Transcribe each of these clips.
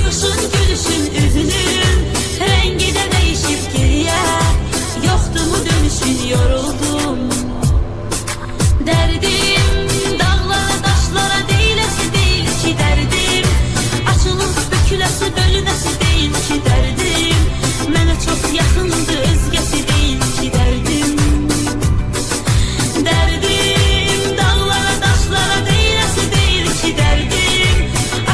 Baxışın, gülüşün, üzünün rengi də dəyişib geriyə. Yoxdur mu dönüşün, yoruldum. Dərdim dağlara, daşlara deyiləsi deyil ki dərdim. Açılıb büküləsi, bölünəsi deyil ki dərdim. Mənə çox yaxındır, özgəsi deyil ki dərdim. Dərdim dağlara, daşlara deyiləsi deyil ki dərdim.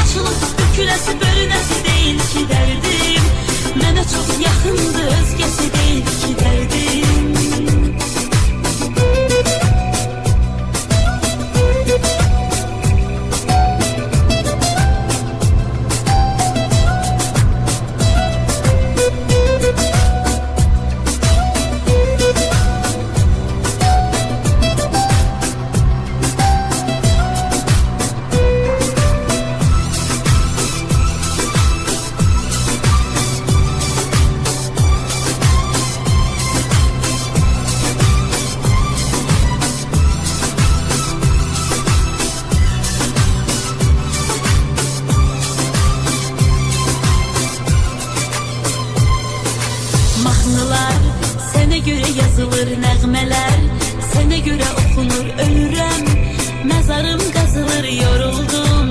Açılıb büküləsi, bölünəsi deyil ki dərdim. Mənə çox yaxındır, özgəsi deyil ki dərdim. Mahnılar sənə görə yazılır, nəğmələr sənə görə oxunur, ölürəm. Məzarım qazılır, yoruldum.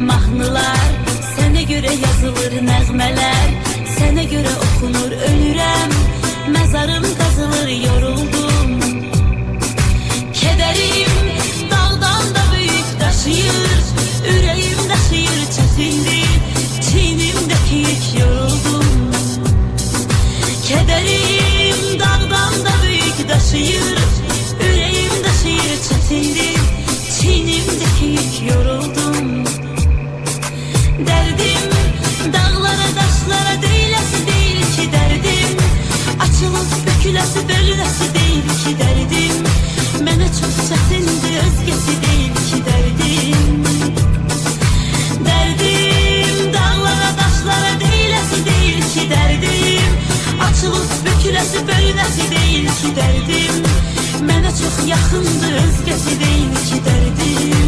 Mahnılar sənə görə yazılır, nəğmələr sənə görə oxunur, ölürəm. Məzarım qazılır, yoruldum. Kədərim dağdan da böyük daşıyır, ürəyim daşıyır, çətindir, çiynimdəki yük, yoruldum. Kederim dağdan da büyük daşıyır, yüreğim daşıyır, çetindir, çiğnimdeki yük, yoruldum. Derdim dağlara, daşlara deyiləsi değil ki derdim. Açılıb büküləsi, bölünəsi değil ki derdim. Mənə çox çətindir, özgəsi değil ki derdim. Derdim dağlara, daşlara deyiləsi değil ki derdim. Açılıb büküləsi, bölünəsi deyil ki dərdim. Mənə çox yaxındır, özgəsi deyil ki dərdim.